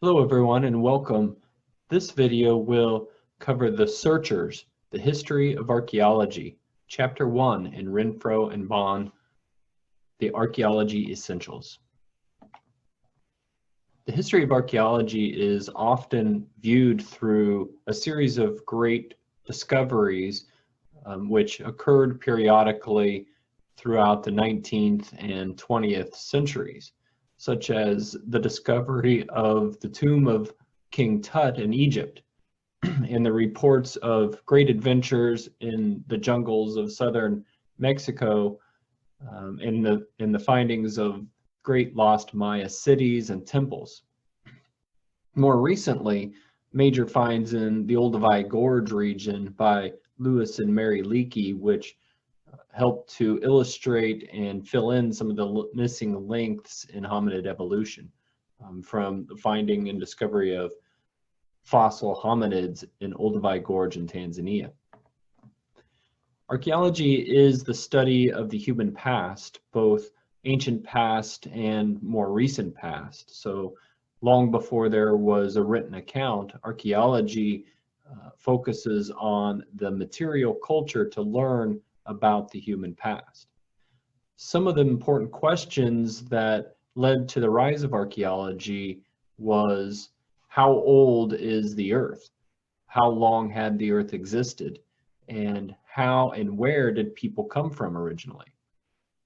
Hello everyone and welcome. This video will cover the Searchers, the History of Archaeology, Chapter 1 in Renfro and Bond, the Archaeology Essentials. The history of archaeology is often viewed through a series of great discoveries which occurred periodically throughout the 19th and 20th centuries, such as the discovery of the tomb of King Tut in Egypt and the reports of great adventures in the jungles of southern Mexico, and the findings of great lost Maya cities and temples. More recently, major finds in the Olduvai Gorge region by Lewis and Mary Leakey, which helped to illustrate and fill in some of the missing links in hominid evolution from the finding and discovery of fossil hominids in Olduvai Gorge in Tanzania. Archaeology is the study of the human past, both ancient past and more recent past. So long before there was a written account, archaeology focuses on the material culture to learn about the human past. Some of the important questions that led to the rise of archaeology was, how old is the earth? How long had the earth existed? And how and where did people come from originally?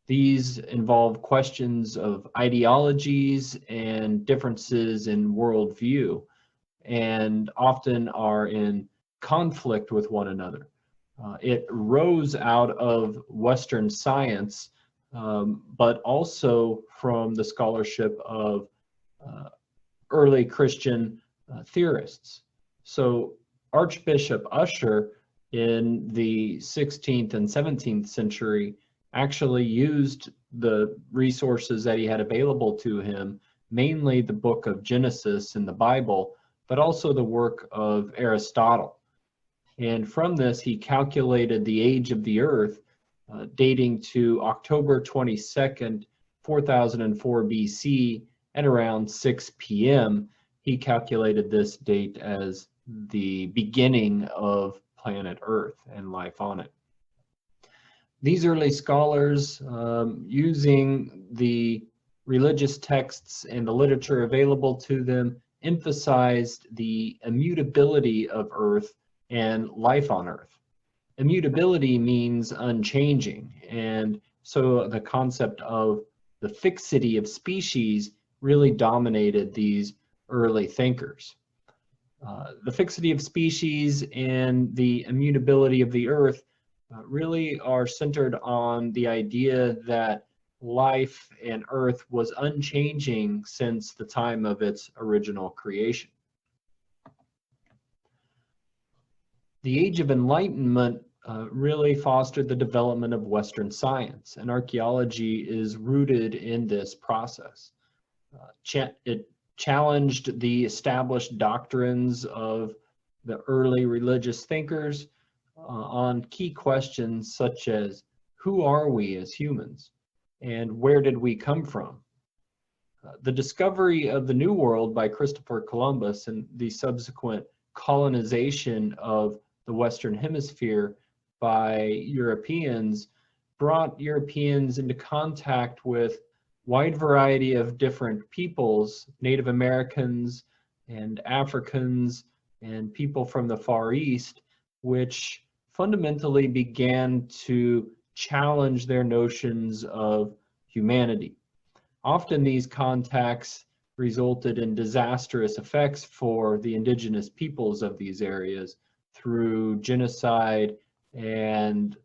These involve questions of ideologies and differences in worldview, and often are in conflict with one another. It rose out of Western science, but also from the scholarship of early Christian theorists. So Archbishop Ussher in the 16th and 17th century actually used the resources that he had available to him, mainly the book of Genesis in the Bible, but also the work of Aristotle. And from this, he calculated the age of the earth dating to October 22nd, 4004 BC at around 6 p.m. He calculated this date as the beginning of planet Earth and life on it. These early scholars, using the religious texts and the literature available to them, emphasized the immutability of Earth and life on Earth. Immutability means unchanging, and so the concept of the fixity of species really dominated these early thinkers. The fixity of species and the immutability of the Earth really are centered on the idea that life and Earth was unchanging since the time of its original creation. The Age of Enlightenment really fostered the development of Western science, and archaeology is rooted in this process. It challenged the established doctrines of the early religious thinkers on key questions such as, who are we as humans, and where did we come from? The discovery of the New World by Christopher Columbus and the subsequent colonization of the Western Hemisphere by Europeans brought Europeans into contact with wide variety of different peoples, Native Americans and Africans and people from the Far East, which fundamentally began to challenge their notions of humanity. Often these contacts resulted in disastrous effects for the indigenous peoples of these areas through genocide and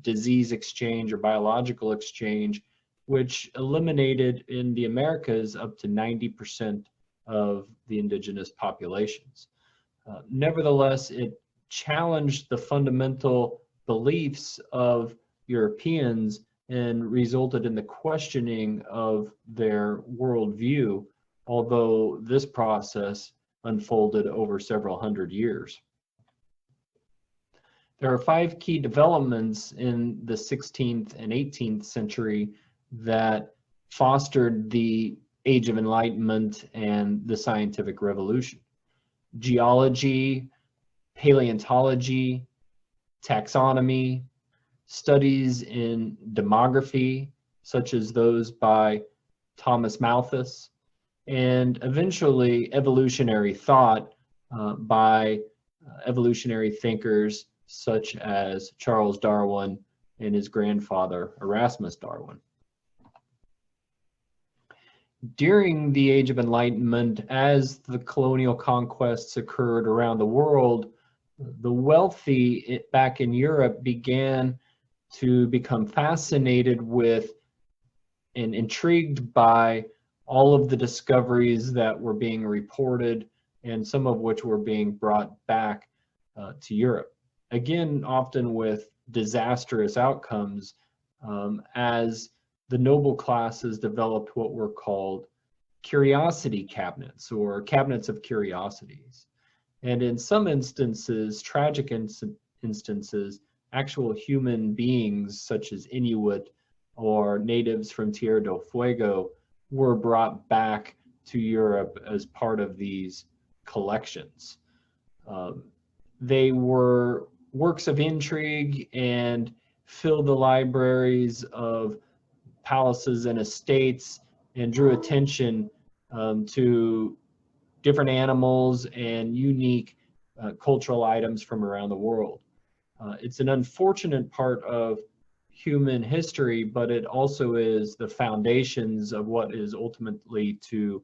disease exchange or biological exchange, which eliminated in the Americas up to 90% of the indigenous populations. Nevertheless, it challenged the fundamental beliefs of Europeans and resulted in the questioning of their worldview, although this process unfolded over several hundred years. There are 5 key developments in the 16th and 18th century that fostered the Age of Enlightenment and the Scientific Revolution. Geology, paleontology, taxonomy, studies in demography, such as those by Thomas Malthus, and eventually evolutionary thought by evolutionary thinkers such as Charles Darwin and his grandfather Erasmus Darwin. During the Age of Enlightenment, as the colonial conquests occurred around the world, the wealthy back in Europe began to become fascinated with and intrigued by all of the discoveries that were being reported, and some of which were being brought back to Europe. Again, often with disastrous outcomes, as the noble classes developed what were called curiosity cabinets, or cabinets of curiosities. And in some instances, tragic instances, actual human beings such as Inuit or natives from Tierra del Fuego were brought back to Europe as part of these collections. They were works of intrigue and filled the libraries of palaces and estates and drew attention to different animals and unique cultural items from around the world. It's an unfortunate part of human history, but it also is the foundations of what is ultimately to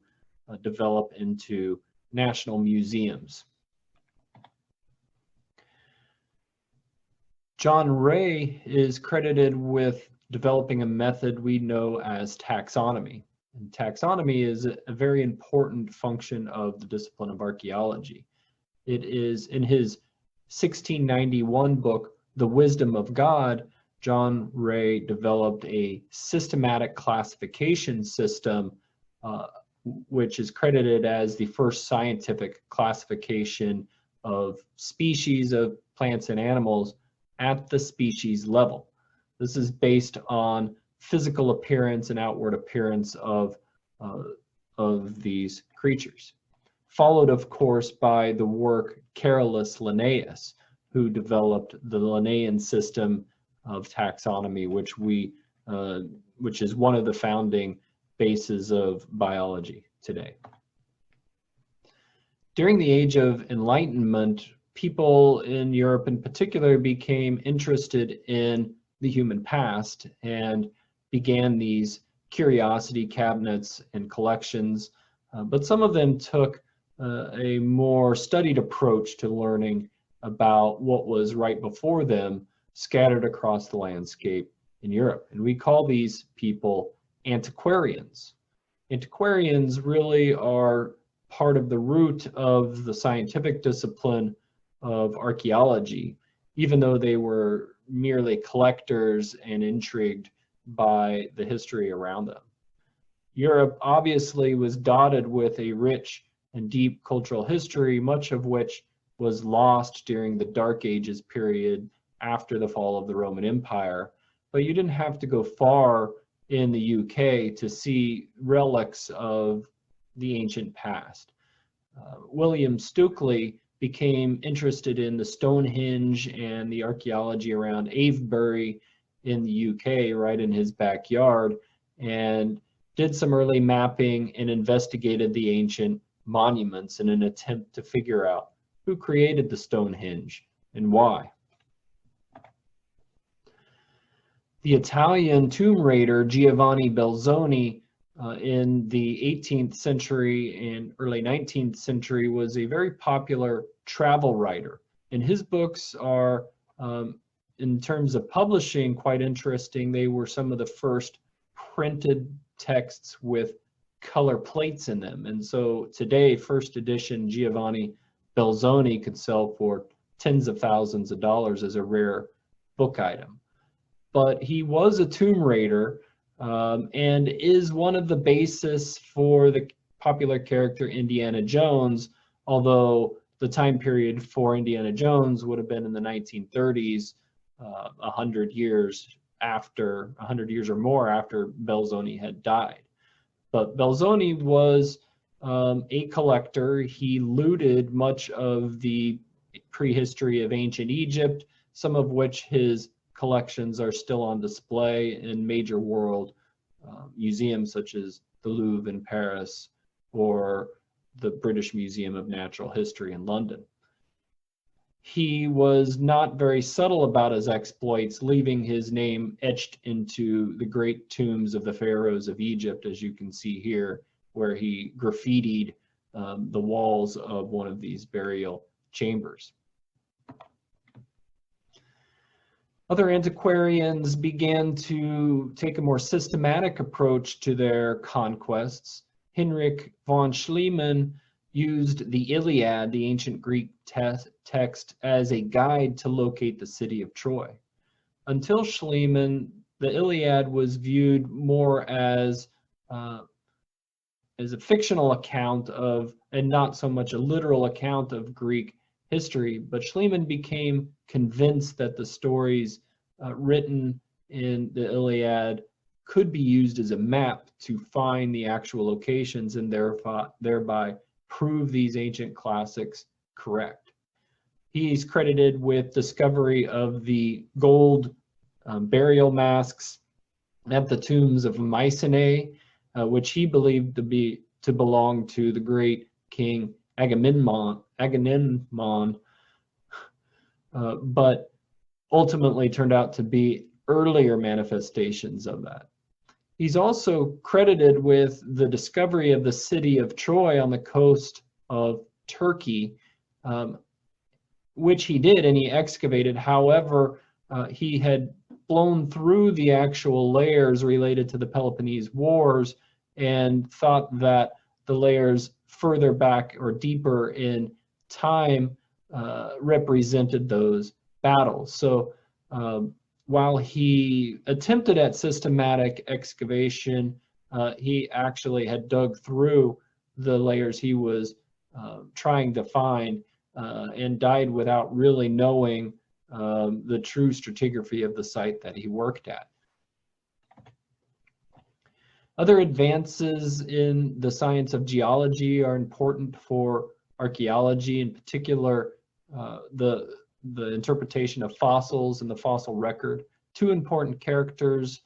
develop into national museums. John Ray is credited with developing a method we know as taxonomy. And taxonomy is a very important function of the discipline of archaeology. It is in his 1691 book, The Wisdom of God, John Ray developed a systematic classification system, which is credited as the first scientific classification of species of plants and animals at the species level. This is based on physical appearance and outward appearance of these creatures. Followed, of course, by the work Carolus Linnaeus, who developed the Linnaean system of taxonomy, which is one of the founding bases of biology today. During the Age of Enlightenment, people in Europe in particular became interested in the human past and began these curiosity cabinets and collections, but some of them took a more studied approach to learning about what was right before them, scattered across the landscape in Europe. And we call these people antiquarians. Antiquarians really are part of the root of the scientific discipline of archaeology, even though they were merely collectors and intrigued by the history around them. Europe obviously was dotted with a rich and deep cultural history, much of which was lost during the Dark Ages period after the fall of the Roman Empire. But you didn't have to go far in the UK to see relics of the ancient past. William Stukeley became interested in the Stonehenge and the archaeology around Avebury in the UK, right in his backyard, and did some early mapping and investigated the ancient monuments in an attempt to figure out who created the Stonehenge and why. The Italian tomb raider Giovanni Belzoni in the 18th century and early 19th century was a very popular travel writer. And his books are, in terms of publishing, quite interesting. They were some of the first printed texts with color plates in them. And so today, first edition Giovanni Belzoni could sell for tens of thousands of dollars as a rare book item. But he was a tomb raider and is one of the basis for the popular character Indiana Jones, although the time period for Indiana Jones would have been in the 1930s, 100 years or more after Belzoni had died. But Belzoni was a collector. He looted much of the prehistory of ancient Egypt, some of which his collections are still on display in major world museums such as the Louvre in Paris or the British Museum of Natural History in London. He was not very subtle about his exploits, leaving his name etched into the great tombs of the pharaohs of Egypt, as you can see here, where he graffitied the walls of one of these burial chambers. Other antiquarians began to take a more systematic approach to their conquests. Heinrich von Schliemann used the Iliad, the ancient Greek text, as a guide to locate the city of Troy. Until Schliemann, the Iliad was viewed more as a fictional account of, and not so much a literal account of Greek history, but Schliemann became convinced that the stories written in the Iliad could be used as a map to find the actual locations and thereby prove these ancient classics correct. He's credited with discovery of the gold burial masks at the tombs of Mycenae, which he believed to belong to the great king Agamemnon, but ultimately turned out to be earlier manifestations of that. He's also credited with the discovery of the city of Troy on the coast of Turkey, which he did, and he excavated. However, he had blown through the actual layers related to the Peloponnese Wars and thought that the layers further back or deeper in time represented those battles. So while he attempted at systematic excavation, he actually had dug through the layers he was trying to find and died without really knowing the true stratigraphy of the site that he worked at. Other advances in the science of geology are important for archaeology, in particular the interpretation of fossils and the fossil record. Two important characters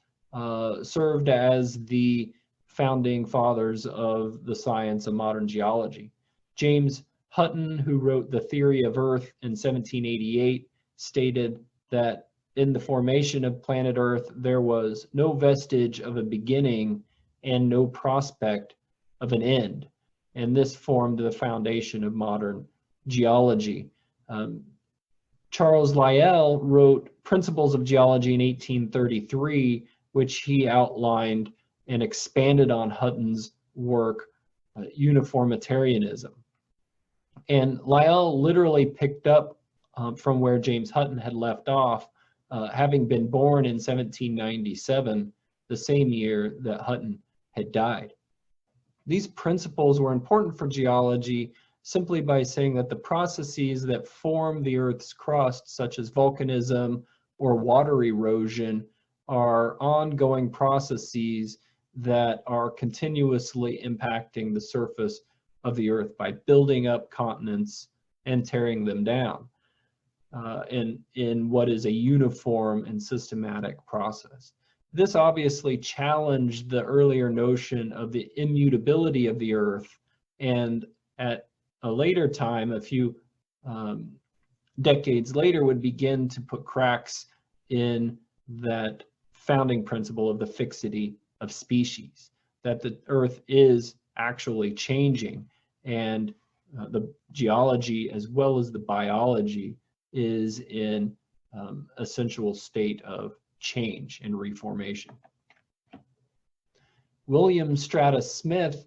served as the founding fathers of the science of modern geology. James Hutton, who wrote The Theory of Earth in 1788, stated that in the formation of planet Earth, there was no vestige of a beginning and no prospect of an end. And this formed the foundation of modern geology. Charles Lyell wrote Principles of Geology in 1833, which he outlined and expanded on Hutton's work, Uniformitarianism. And Lyell literally picked up from where James Hutton had left off, having been born in 1797, the same year that Hutton had died. These principles were important for geology simply by saying that the processes that form the Earth's crust, such as volcanism or water erosion, are ongoing processes that are continuously impacting the surface of the Earth by building up continents and tearing them down in what is a uniform and systematic process. This obviously challenged the earlier notion of the immutability of the Earth, and at a later time, a few decades later, would begin to put cracks in that founding principle of the fixity of species, that the Earth is actually changing, and the geology as well as the biology is in a sensual state of change and reformation. William Stratus Smith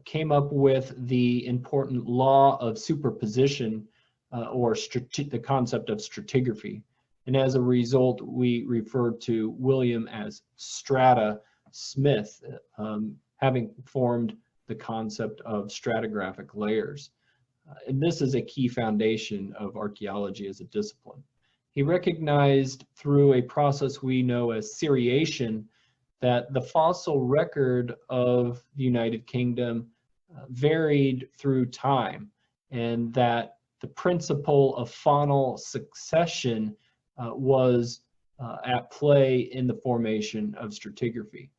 came up with the important law of superposition, or the concept of stratigraphy. And as a result, we refer to William as Strata Smith, having formed the concept of stratigraphic layers. And this is a key foundation of archaeology as a discipline. He recognized through a process we know as seriation that the fossil record of the United Kingdom varied through time, and that the principle of faunal succession was at play in the formation of stratigraphy.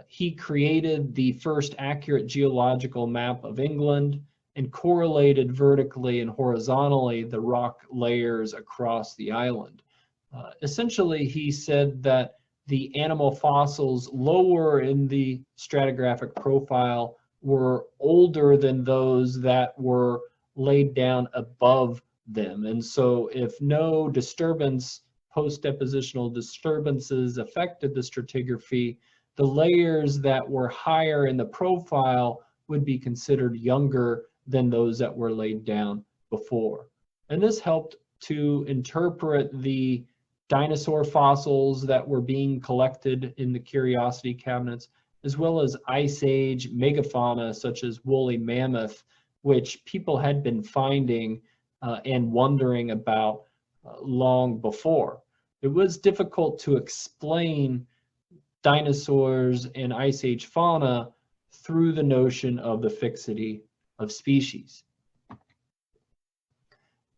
He created the first accurate geological map of England and correlated vertically and horizontally the rock layers across the island. Essentially, he said that the animal fossils lower in the stratigraphic profile were older than those that were laid down above them. And so if no disturbance, post-depositional disturbances affected the stratigraphy, the layers that were higher in the profile would be considered younger than those that were laid down before. And this helped to interpret the dinosaur fossils that were being collected in the curiosity cabinets, as well as Ice Age megafauna such as woolly mammoth, which people had been finding and wondering about long before. It was difficult to explain dinosaurs and Ice Age fauna through the notion of the fixity of species.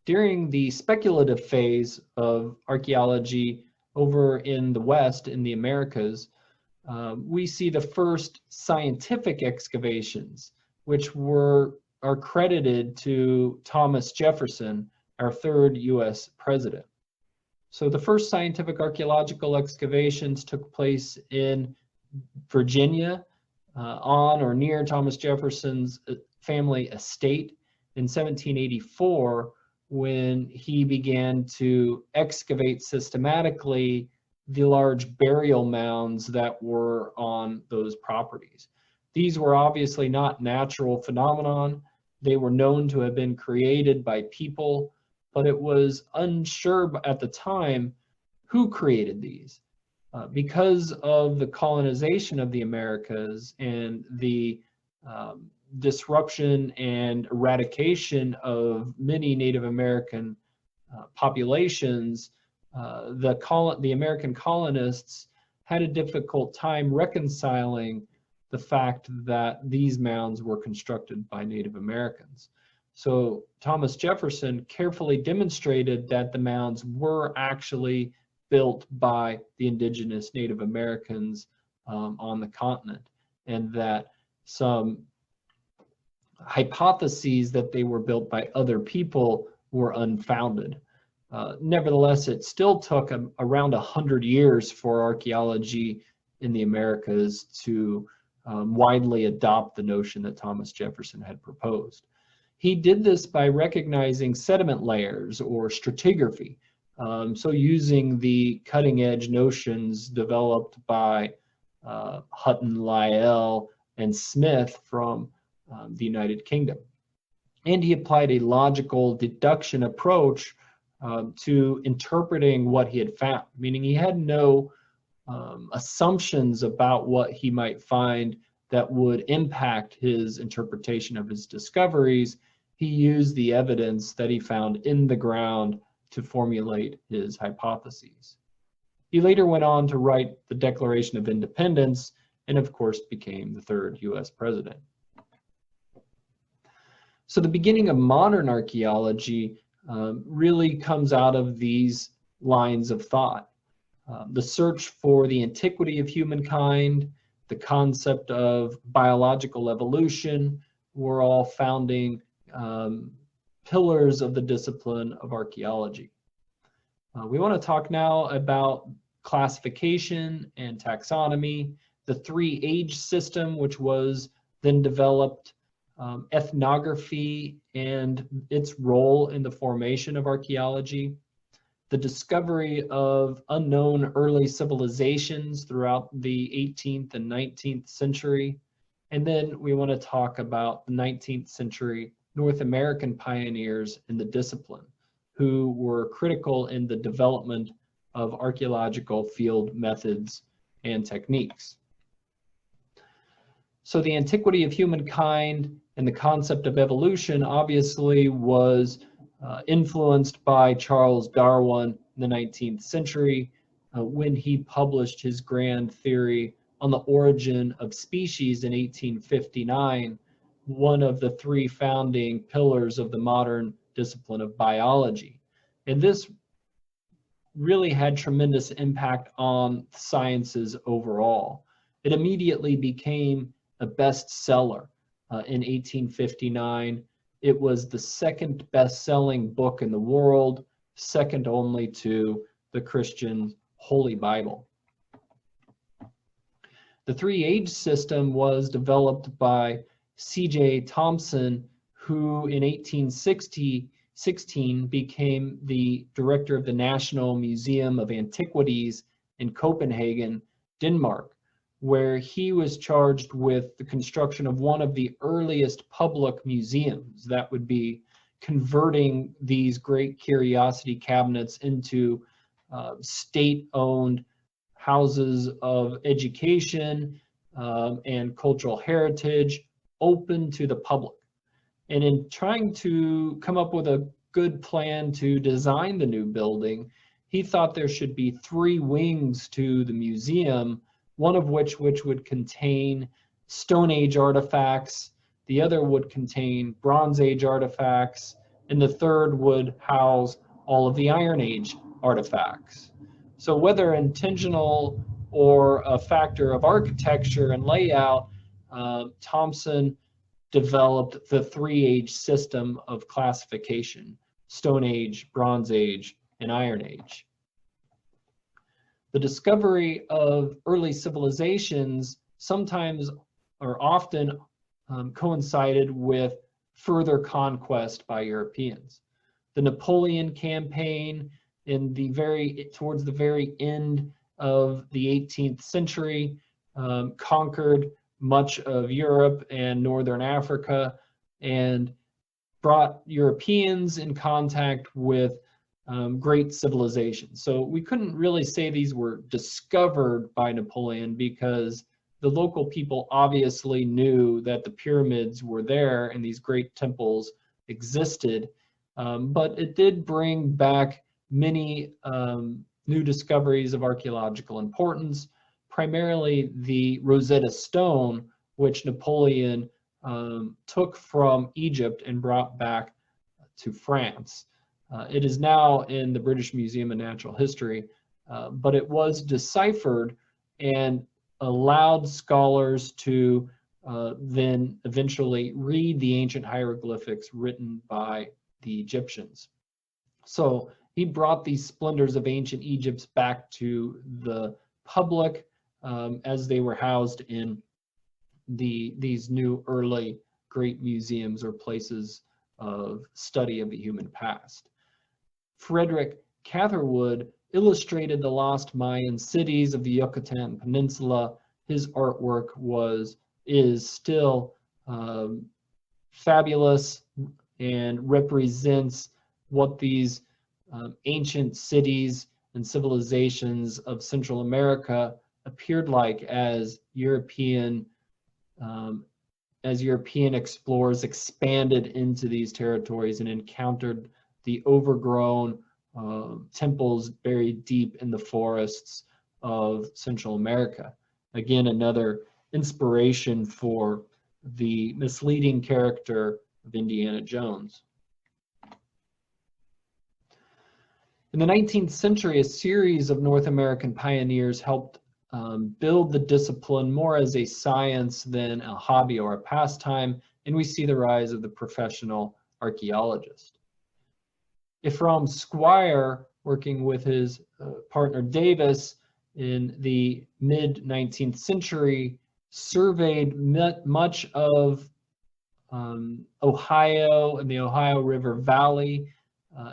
During the speculative phase of archaeology over in the West, in the Americas, we see the first scientific excavations, which are credited to Thomas Jefferson, our third US president. So the first scientific archaeological excavations took place in Virginia on or near Thomas Jefferson's family estate in 1784, when he began to excavate systematically the large burial mounds that were on those properties. These were obviously not natural phenomenon. They were known to have been created by people, but it was unsure at the time who created these. Because of the colonization of the Americas and the disruption and eradication of many Native American populations, the American colonists had a difficult time reconciling the fact that these mounds were constructed by Native Americans. So Thomas Jefferson carefully demonstrated that the mounds were actually built by the indigenous Native Americans on the continent, and that some hypotheses that they were built by other people were unfounded. Nevertheless, it still took around 100 years for archaeology in the Americas to widely adopt the notion that Thomas Jefferson had proposed. He did this by recognizing sediment layers or stratigraphy. So using the cutting edge notions developed by Hutton, Lyell, and Smith from the United Kingdom. And he applied a logical deduction approach to interpreting what he had found, meaning he had no assumptions about what he might find that would impact his interpretation of his discoveries. He used the evidence that he found in the ground to formulate his hypotheses. He later went on to write the Declaration of Independence and of course became the third US president. So the beginning of modern archaeology really comes out of these lines of thought. The search for the antiquity of humankind, the concept of biological evolution were all founding pillars of the discipline of archaeology. We want to talk now about classification and taxonomy, the three-age system which was then developed, ethnography and its role in the formation of archaeology, the discovery of unknown early civilizations throughout the 18th and 19th century, and then we want to talk about the 19th century North American pioneers in the discipline who were critical in the development of archaeological field methods and techniques. So the antiquity of humankind and the concept of evolution obviously was influenced by Charles Darwin in the 19th century. when he published his grand theory on the origin of species in 1859, one of the three founding pillars of the modern discipline of biology. And this really had tremendous impact on sciences overall. It immediately became a bestseller in 1859. It was the second best-selling book in the world, second only to the Christian Holy Bible. The three-age system was developed by C.J. Thomson, who in 1816 became the director of the National Museum of Antiquities in Copenhagen, Denmark, where he was charged with the construction of one of the earliest public museums. That would be converting these great curiosity cabinets into state-owned houses of education and cultural heritage, open to the public. And in trying to come up with a good plan to design the new building, he thought there should be three wings to the museum, one of which would contain Stone Age artifacts, the other would contain Bronze Age artifacts, and the third would house all of the Iron Age artifacts. So whether intentional or a factor of architecture and layout, Thomson developed the three-age system of classification: Stone Age, Bronze Age, and Iron Age. The discovery of early civilizations sometimes or often coincided with further conquest by Europeans. The Napoleon campaign towards the very end of the 18th century conquered much of Europe and Northern Africa and brought Europeans in contact with great civilizations. So we couldn't really say these were discovered by Napoleon, because the local people obviously knew that the pyramids were there and these great temples existed, but it did bring back many new discoveries of archaeological importance, primarily the Rosetta Stone, which Napoleon took from Egypt and brought back to France. It is now in the British Museum of Natural History, but it was deciphered and allowed scholars to then eventually read the ancient hieroglyphics written by the Egyptians. So he brought these splendors of ancient Egypt back to the public as they were housed in these new early great museums or places of study of the human past. Frederick Catherwood illustrated the lost Mayan cities of the Yucatan Peninsula. His artwork is still fabulous and represents what these ancient cities and civilizations of Central America appeared like as European explorers expanded into these territories and encountered the overgrown temples buried deep in the forests of Central America. Again, another inspiration for the misleading character of Indiana Jones. In the 19th century, a series of North American pioneers helped build the discipline more as a science than a hobby or a pastime, and we see the rise of the professional archaeologist. Ephraim Squire, working with his partner Davis in the mid-19th century, surveyed much of Ohio and the Ohio River Valley,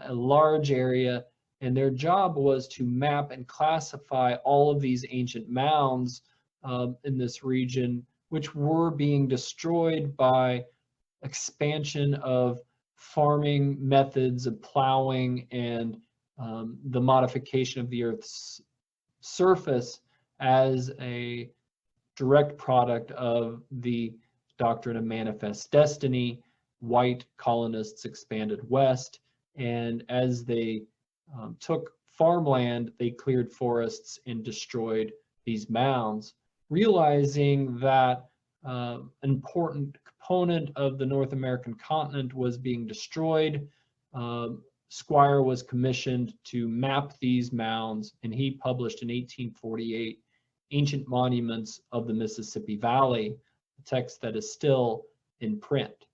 a large area, and their job was to map and classify all of these ancient mounds in this region, which were being destroyed by expansion of farming methods, of plowing, and the modification of the Earth's surface as a direct product of the doctrine of manifest destiny. White colonists expanded west, and as they took farmland, they cleared forests and destroyed these mounds, realizing that an important component of the North American continent was being destroyed. Squire was commissioned to map these mounds, and he published in 1848 Ancient Monuments of the Mississippi Valley, a text that is still in print.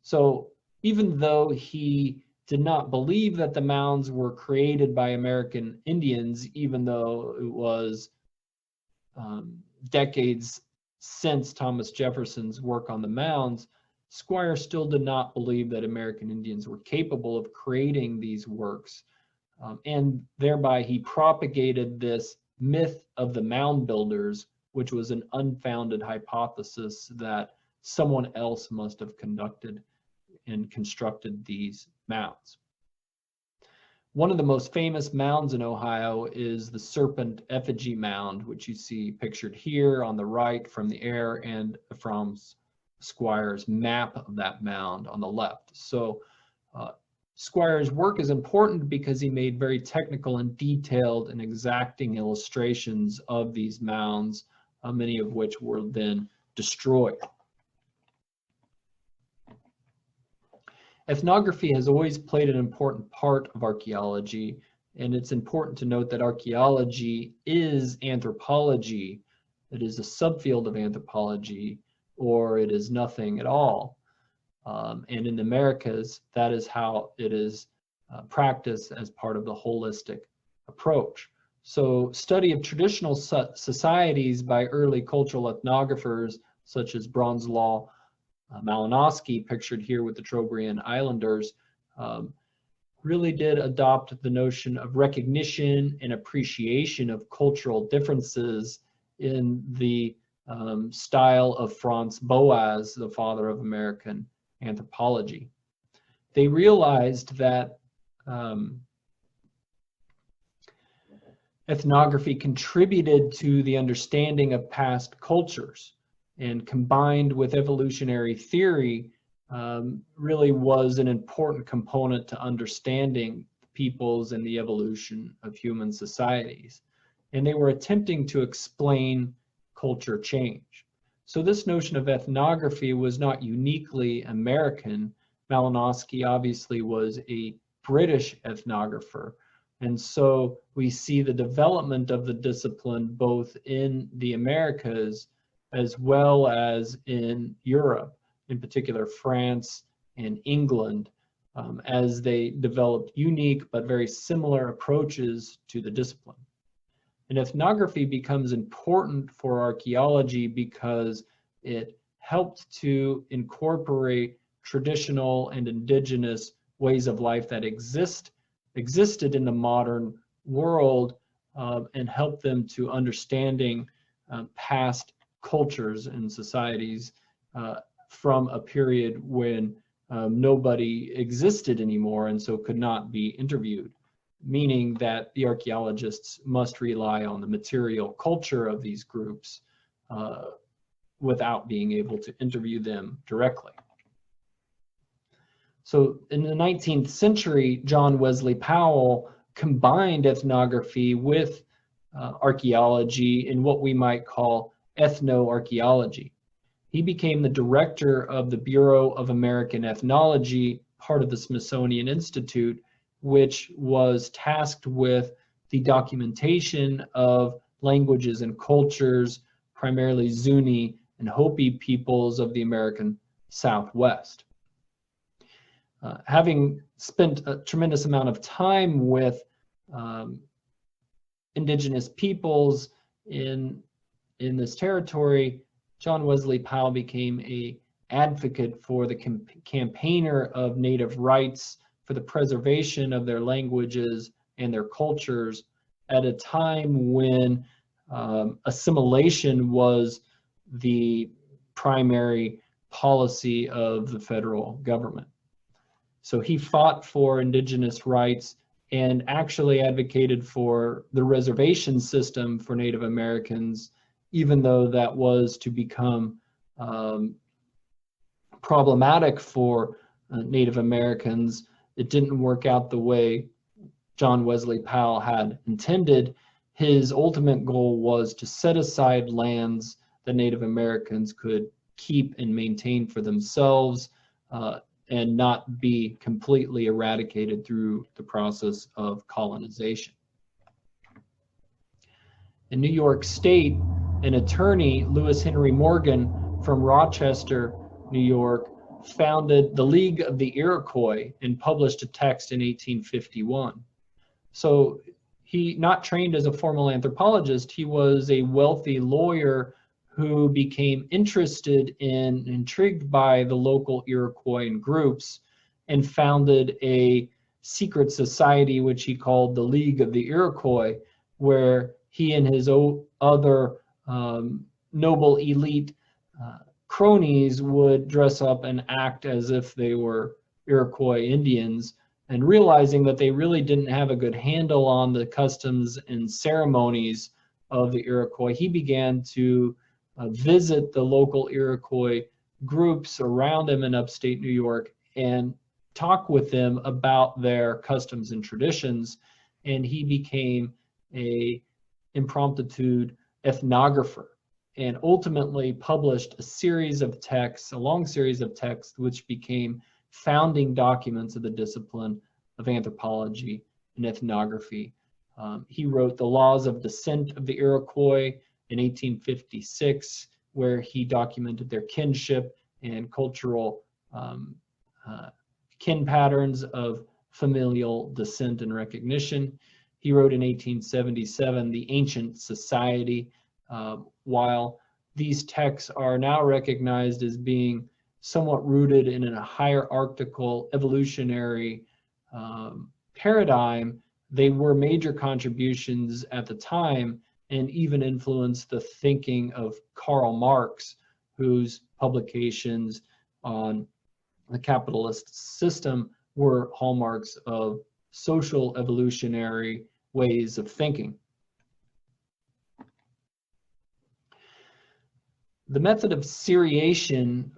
So even though he did not believe that the mounds were created by American Indians, even though it was decades since Thomas Jefferson's work on the mounds, Squire still did not believe that American Indians were capable of creating these works. And thereby he propagated this myth of the mound builders, which was an unfounded hypothesis that someone else must have conducted and constructed these mounds. One of the most famous mounds in Ohio is the Serpent Effigy Mound, which you see pictured here on the right from the air, and from Squire's map of that mound on the left. So Squire's work is important because he made very technical and detailed and exacting illustrations of these mounds, many of which were then destroyed. Ethnography has always played an important part of archaeology, and it's important to note that archaeology is anthropology. It is a subfield of anthropology, or it is nothing at all. And in the Americas, that is how it is practiced as part of the holistic approach. So study of traditional societies by early cultural ethnographers such as Bronslaw Malinowski, pictured here with the Trobriand Islanders, really did adopt the notion of recognition and appreciation of cultural differences in the style of Franz Boas, the father of American anthropology. They realized that ethnography contributed to the understanding of past cultures, and combined with evolutionary theory, really was an important component to understanding peoples and the evolution of human societies. And they were attempting to explain culture change. So this notion of ethnography was not uniquely American. Malinowski obviously was a British ethnographer. And so we see the development of the discipline both in the Americas as well as in Europe, in particular France and England, as they developed unique but very similar approaches to the discipline. And ethnography becomes important for archaeology because it helped to incorporate traditional and indigenous ways of life that existed in the modern world, and help them to understanding past cultures and societies from a period when nobody existed anymore and so could not be interviewed, meaning that the archaeologists must rely on the material culture of these groups without being able to interview them directly. So in the 19th century, John Wesley Powell combined ethnography with archaeology in what we might call ethnoarchaeology. He became the director of the Bureau of American Ethnology, part of the Smithsonian Institute, which was tasked with the documentation of languages and cultures, primarily Zuni and Hopi peoples of the American Southwest. Having spent a tremendous amount of time with indigenous peoples in this territory, John Wesley Powell became an advocate for the campaigner of native rights for the preservation of their languages and their cultures at a time when assimilation was the primary policy of the federal government. So he fought for indigenous rights and actually advocated for the reservation system for Native Americans, even though that was to become problematic for Native Americans. It didn't work out the way John Wesley Powell had intended. His ultimate goal was to set aside lands that Native Americans could keep and maintain for themselves, and not be completely eradicated through the process of colonization. In New York State, an attorney, Lewis Henry Morgan, from Rochester, New York, founded the League of the Iroquois and published a text in 1851. So he, not trained as a formal anthropologist, he was a wealthy lawyer who became interested in, intrigued by the local Iroquois groups, and founded a secret society which he called the League of the Iroquois, where he and his other noble elite cronies would dress up and act as if they were Iroquois Indians, and realizing that they really didn't have a good handle on the customs and ceremonies of the Iroquois, he began to visit the local Iroquois groups around him in upstate New York and talk with them about their customs and traditions, and he became a impromptu ethnographer, and ultimately published a series of texts, a long series of texts, which became founding documents of the discipline of anthropology and ethnography. He wrote The Laws of Descent of the Iroquois in 1856, where he documented their kinship and cultural kin patterns of familial descent and recognition. He wrote in 1877 The Ancient Society. While these texts are now recognized as being somewhat rooted in a hierarchical evolutionary paradigm, they were major contributions at the time and even influenced the thinking of Karl Marx, whose publications on the capitalist system were hallmarks of social evolutionary ways of thinking. The method of seriation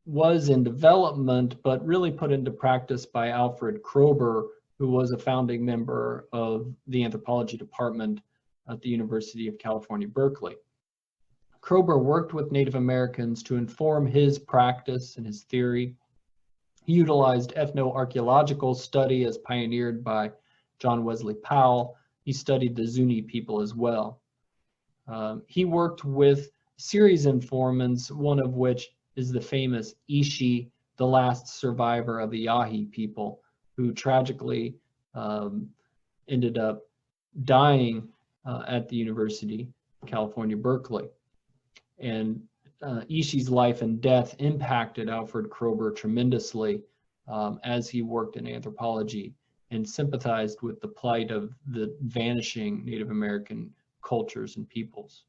was in development, but really put into practice by Alfred Kroeber, who was a founding member of the anthropology department at the University of California, Berkeley. Kroeber worked with Native Americans to inform his practice and his theory. He utilized ethnoarchaeological study as pioneered by John Wesley Powell. He studied the Zuni people as well. He worked with a series of informants, one of which is the famous Ishi, the last survivor of the Yahi people, who tragically ended up dying at the University of California, Berkeley. And Ishi's life and death impacted Alfred Kroeber tremendously as he worked in anthropology and sympathized with the plight of the vanishing Native American cultures and peoples.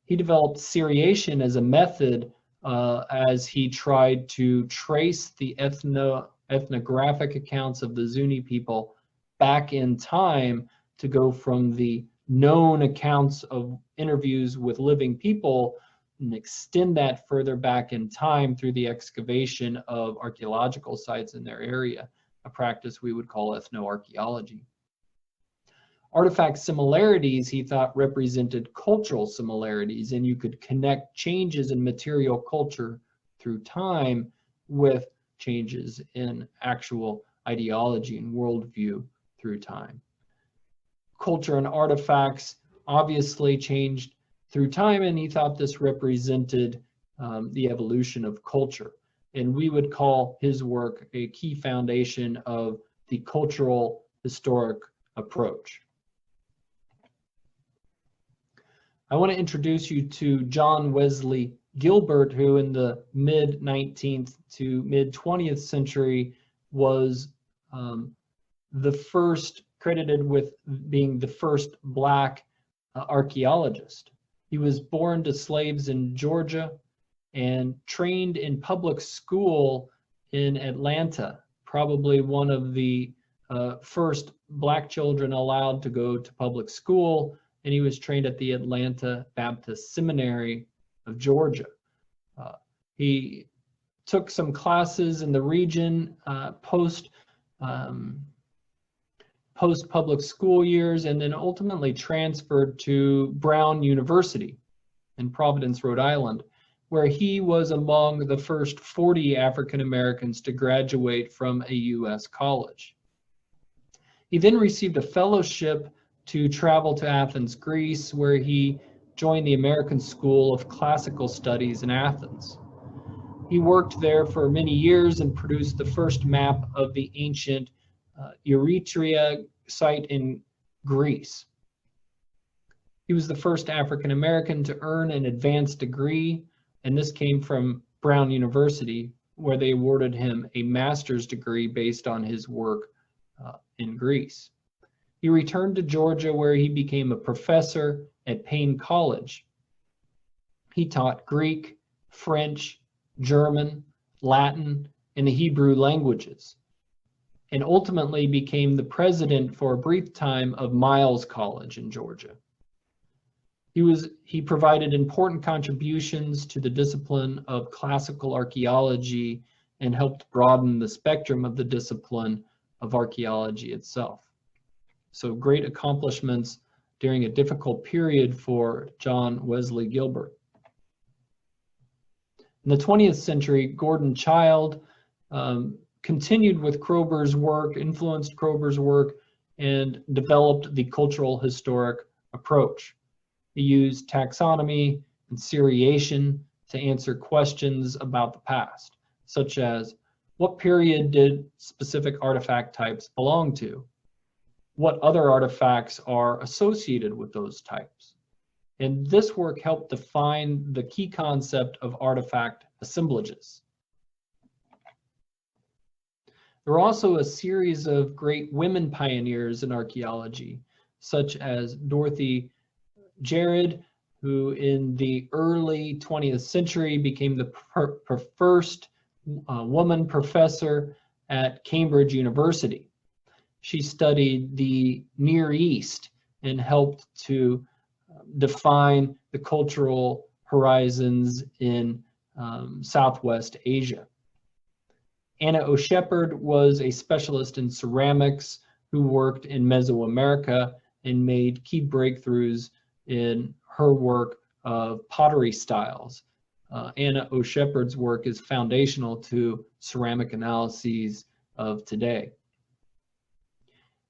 He developed seriation as a method as he tried to trace the ethnographic accounts of the Zuni people back in time to go from the known accounts of interviews with living people and extend that further back in time through the excavation of archaeological sites in their area, a practice we would call ethnoarchaeology. Artifact similarities, he thought, represented cultural similarities, and you could connect changes in material culture through time with changes in actual ideology and worldview through time. Culture and artifacts obviously changed through time, and he thought this represented the evolution of culture. And we would call his work a key foundation of the cultural historic approach. I want to introduce you to John Wesley Gilbert, who in the mid-19th to mid-20th century was the first, credited with being the first Black archaeologist. He was born to slaves in Georgia and trained in public school in Atlanta, probably one of the first Black children allowed to go to public school, and he was trained at the Atlanta Baptist Seminary of Georgia. He took some classes in the region post post-public school years, and then ultimately transferred to Brown University in Providence, Rhode Island, where he was among the first 40 African Americans to graduate from a U.S. college. He then received a fellowship to travel to Athens, Greece, where he joined the American School of Classical Studies in Athens. He worked there for many years and produced the first map of the ancient Eretria site in Greece. He was the first African American to earn an advanced degree, and this came from Brown University, where they awarded him a master's degree based on his work in Greece. He returned to Georgia, where he became a professor at Payne College. He taught Greek, French, German, Latin, and the Hebrew languages, and ultimately became the president for a brief time of Miles College in Georgia. He provided important contributions to the discipline of classical archaeology and helped broaden the spectrum of the discipline of archaeology itself. So great accomplishments during a difficult period for John Wesley Gilbert. In the 20th century, Gordon Childe continued with Kroeber's work, influenced Kroeber's work, and developed the cultural historic approach. He used taxonomy and seriation to answer questions about the past, such as what period did specific artifact types belong to? What other artifacts are associated with those types? And this work helped define the key concept of artifact assemblages. There were also a series of great women pioneers in archaeology, such as Dorothy Jared, who in the early 20th century became the first woman professor at Cambridge University. She studied the Near East and helped to define the cultural horizons in Southwest Asia. Anna O'Shepard was a specialist in ceramics who worked in Mesoamerica and made key breakthroughs in her work of pottery styles. Anna O'Shepard's work is foundational to ceramic analyses of today.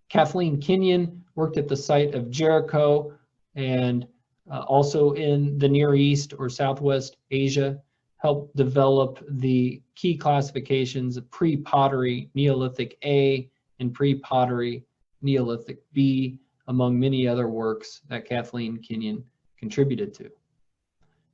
Kathleen Kenyon worked at the site of Jericho and also in the Near East or Southwest Asia, helped develop the key classifications of pre-pottery Neolithic A and pre-pottery Neolithic B, among many other works that Kathleen Kenyon contributed to.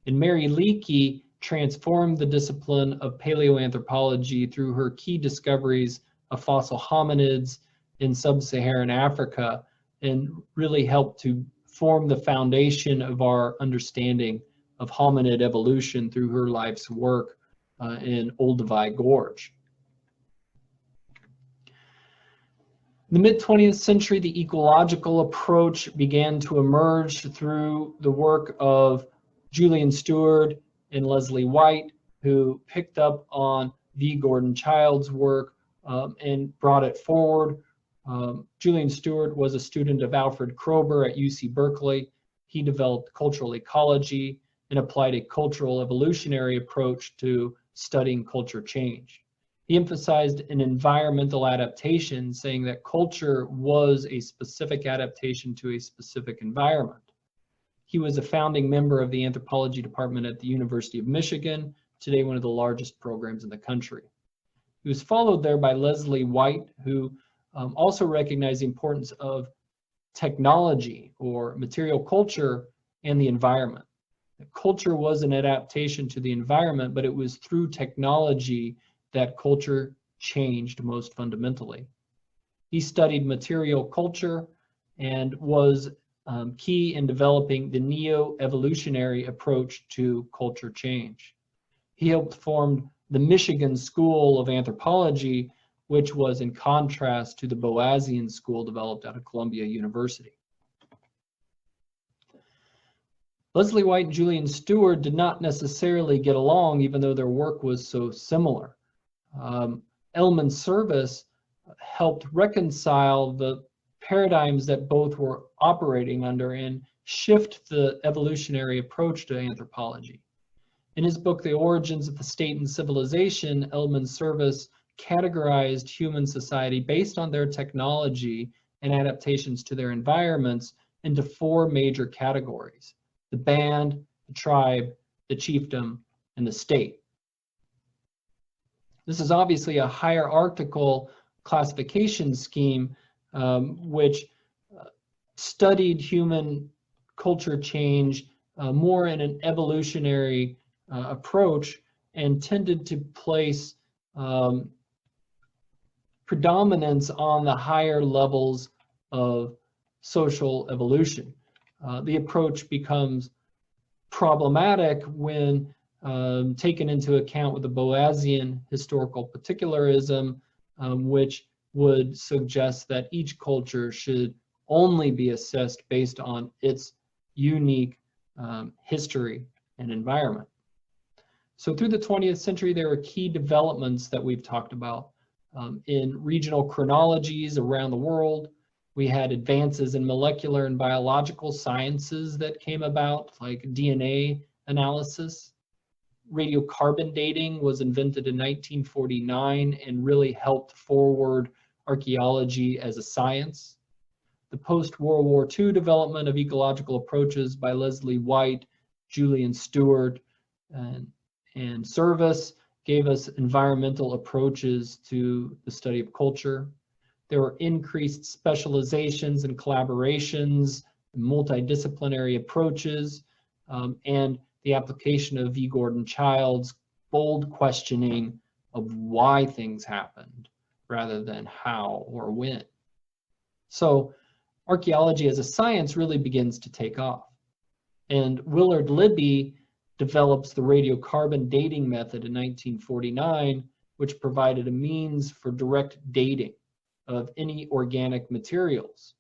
And Mary Leakey transformed the discipline of paleoanthropology through her key discoveries of fossil hominids in sub-Saharan Africa and really helped to form the foundation of our understanding of hominid evolution through her life's work in Olduvai Gorge. In the mid-20th century, the ecological approach began to emerge through the work of Julian Stewart and Leslie White, who picked up on V. Gordon Childe's work and brought it forward. Julian Stewart was a student of Alfred Kroeber at UC Berkeley. He developed cultural ecology and applied a cultural evolutionary approach to studying culture change. He emphasized an environmental adaptation, saying that culture was a specific adaptation to a specific environment. He was a founding member of the anthropology department at the University of Michigan, today one of the largest programs in the country. He was followed there by Leslie White, who also recognized the importance of technology or material culture and the environment. Culture was an adaptation to the environment, but it was through technology that culture changed most fundamentally. He studied material culture and was key in developing the neo-evolutionary approach to culture change. He helped form the Michigan School of Anthropology, which was in contrast to the Boasian school developed out of Columbia University. Leslie White and Julian Stewart did not necessarily get along, even though their work was so similar. Elman Service helped reconcile the paradigms that both were operating under and shift the evolutionary approach to anthropology. In his book, The Origins of the State and Civilization, Edmund Service categorized human society based on their technology and adaptations to their environments into 4 major categories: the band, the tribe, the chiefdom, and the state. This is obviously a hierarchical classification scheme which studied human culture change more in an evolutionary approach and tended to place predominance on the higher levels of social evolution. The approach becomes problematic when taken into account with the Boasian historical particularism, which would suggest that each culture should only be assessed based on its unique history and environment. So through the 20th century, there were key developments that we've talked about. In regional chronologies around the world, we had advances in molecular and biological sciences that came about, like DNA analysis. Radiocarbon dating was invented in 1949 and really helped forward archaeology as a science. The post-World War II development of ecological approaches by Leslie White, Julian Stewart, and Service gave us environmental approaches to the study of culture. There were increased specializations and collaborations, multidisciplinary approaches, and the application of V. Gordon Child's bold questioning of why things happened rather than how or when. So archaeology as a science really begins to take off. And Willard Libby develops the radiocarbon dating method in 1949, which provided a means for direct dating of any organic materials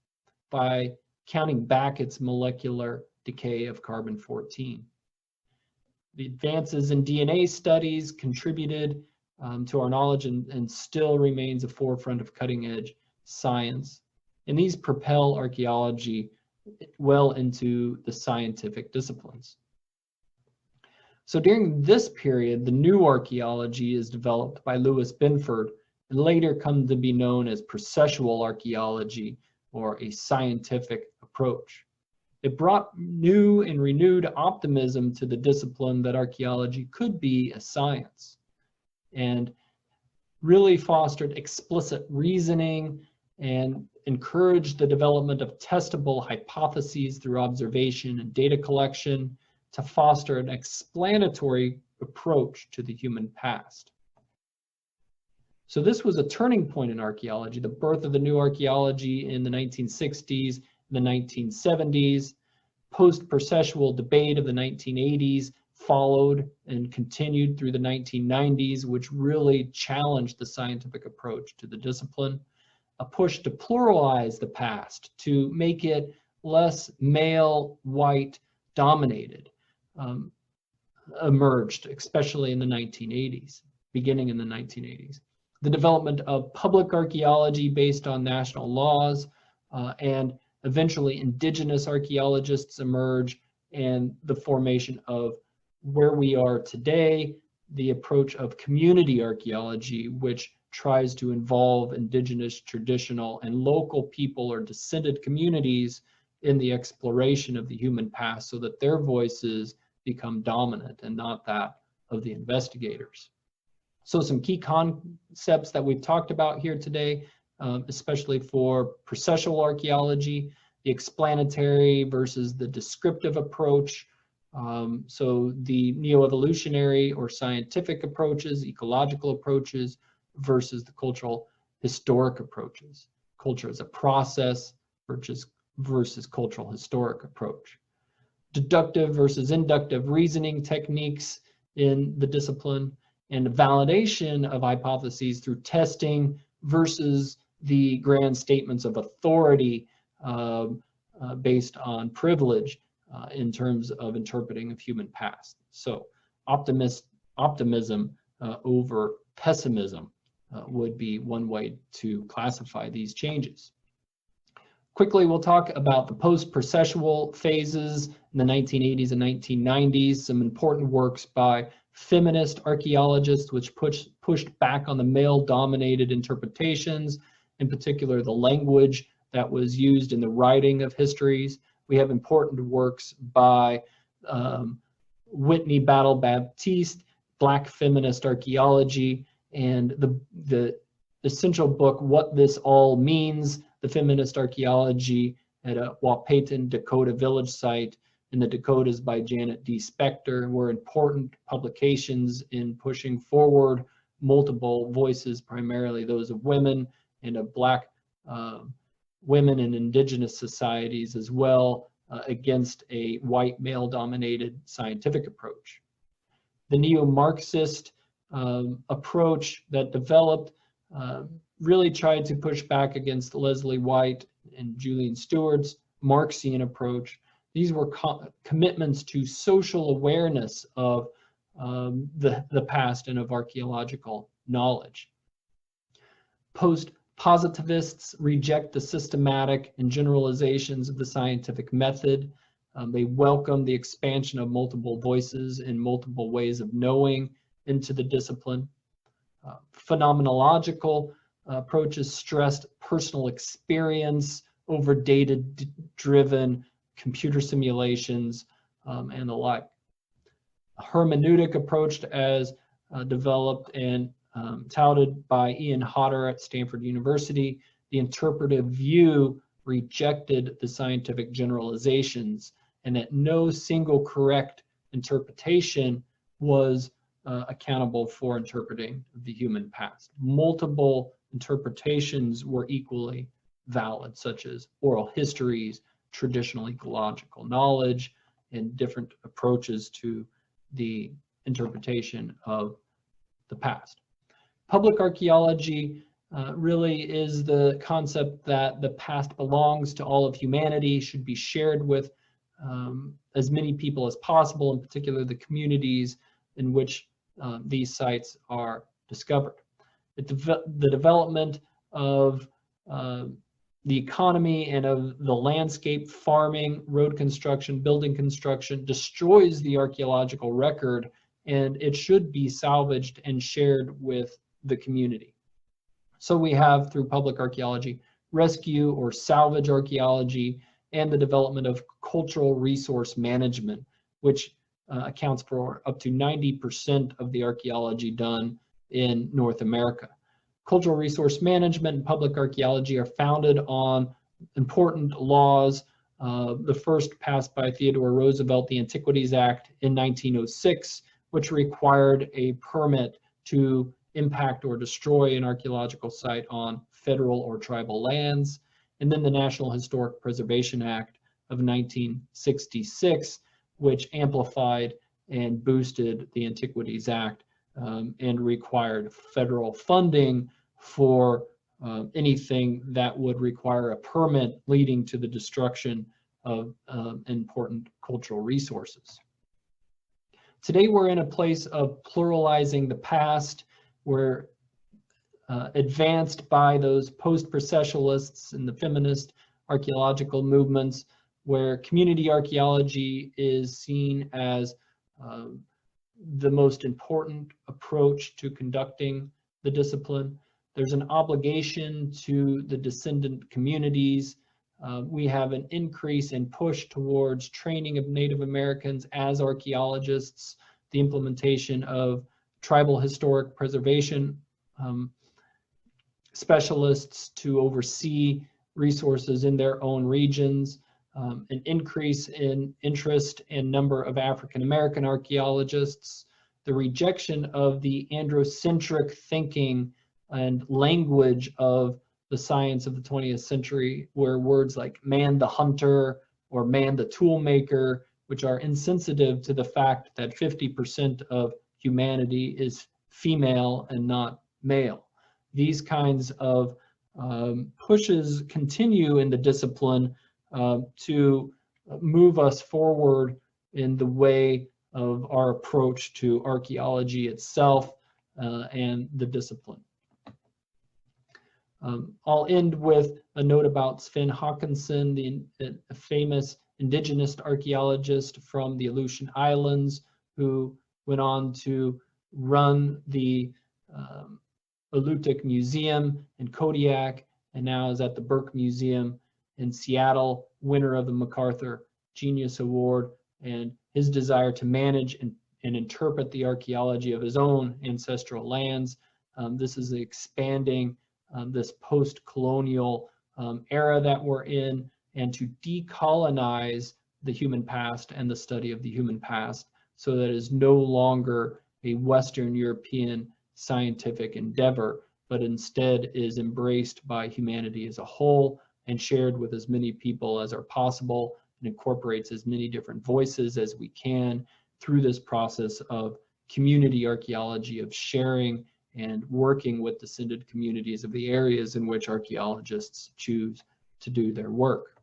by counting back its molecular decay of carbon-14. The advances in DNA studies contributed to our knowledge and still remains a forefront of cutting-edge science. And these propel archaeology well into the scientific disciplines. So during this period, the new archaeology is developed by Louis Binford and later come to be known as processual archaeology, or a scientific approach. It brought new and renewed optimism to the discipline that archaeology could be a science, and really fostered explicit reasoning and encouraged the development of testable hypotheses through observation and data collection to foster an explanatory approach to the human past. So this was a turning point in archaeology, the birth of the new archaeology in the 1960s, the 1970s. Post-processual debate of the 1980s followed and continued through the 1990s, which really challenged the scientific approach to the discipline. A push to pluralize the past, to make it less male, white dominated, emerged, especially in the 1980s, beginning in the 1980s. The development of public archaeology based on national laws, and eventually indigenous archaeologists emerge, and the formation of where we are today, the approach of community archaeology, which tries to involve indigenous, traditional, and local people or descended communities in the exploration of the human past so that their voices become dominant and not that of the investigators. So some key concepts that we've talked about here today, especially for processual archaeology, the explanatory versus the descriptive approach. So the neo-evolutionary or scientific approaches, ecological approaches, versus the cultural historic approaches. Culture as a process versus cultural historic approach. Deductive versus inductive reasoning techniques in the discipline, and validation of hypotheses through testing versus the grand statements of authority based on privilege in terms of interpreting of human past. So optimism over pessimism would be one way to classify these changes. Quickly, we'll talk about the post-processual phases in the 1980s and 1990s, some important works by feminist archaeologists which pushed back on the male-dominated interpretations, in particular the language that was used in the writing of histories. We have important works by Whitney Battle Baptiste, Black Feminist Archaeology, and the essential book, What This All Means, the Feminist Archaeology at a Wahpeton Dakota village site in the Dakotas by Janet D. Spector, were important publications in pushing forward multiple voices, primarily those of women and of Black women in indigenous societies as well, against a white male-dominated scientific approach. The neo-Marxist approach that developed really tried to push back against Leslie White and Julian Stewart's Marxian approach. These were commitments to social awareness of the past and of archaeological knowledge. Post-positivists reject the systematic and generalizations of the scientific method. They welcome the expansion of multiple voices and multiple ways of knowing into the discipline. Phenomenological approaches stressed personal experience over data-driven computer simulations and the like. A hermeneutic approach as developed and touted by Ian Hodder at Stanford University, the interpretive view rejected the scientific generalizations and that no single correct interpretation was accountable for interpreting the human past. Multiple interpretations were equally valid, such as oral histories, traditional ecological knowledge, and different approaches to the interpretation of the past. Public archaeology really is the concept that the past belongs to all of humanity, should be shared with as many people as possible, in particular the communities in which these sites are discovered. The development of the economy and of the landscape, farming, road construction, building construction destroys the archaeological record, and it should be salvaged and shared with the community. So we have, through public archaeology, rescue or salvage archaeology and the development of cultural resource management, which accounts for up to 90% of the archaeology done in North America. Cultural resource management and public archaeology are founded on important laws. The first passed by Theodore Roosevelt, the Antiquities Act in 1906, which required a permit to impact or destroy an archaeological site on federal or tribal lands. And then the National Historic Preservation Act of 1966, which amplified and boosted the Antiquities Act and required federal funding for anything that would require a permit leading to the destruction of important cultural resources. Today we're in a place of pluralizing the past. We're advanced by those post-processualists and the feminist archaeological movements, where community archaeology is seen as the most important approach to conducting the discipline. There's an obligation to the descendant communities. We have an increase in push towards training of Native Americans as archaeologists, the implementation of tribal historic preservation specialists to oversee resources in their own regions, an increase in interest and number of African American archaeologists, the rejection of the androcentric thinking and language of the science of the 20th century, where words like man the hunter or man the tool maker, which are insensitive to the fact that 50% of humanity is female and not male. These kinds of pushes continue in the discipline to move us forward in the way of our approach to archaeology itself and the discipline. I'll end with a note about Sven Håkansson, the famous indigenous archaeologist from the Aleutian Islands, who went on to run the Alutiiq Museum in Kodiak, and now is at the Burke Museum in Seattle, winner of the MacArthur Genius Award, and his desire to manage and interpret the archaeology of his own ancestral lands. This is expanding this post-colonial era that we're in, and to decolonize the human past and the study of the human past, so that it is no longer a Western European scientific endeavor, but instead is embraced by humanity as a whole and shared with as many people as are possible, and incorporates as many different voices as we can through this process of community archaeology, of sharing and working with descended communities of the areas in which archaeologists choose to do their work.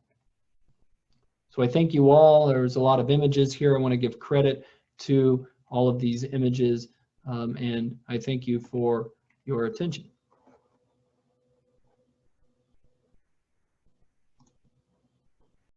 So I thank you all. There's a lot of images here. I want to give credit to all of these images, and I thank you for your attention.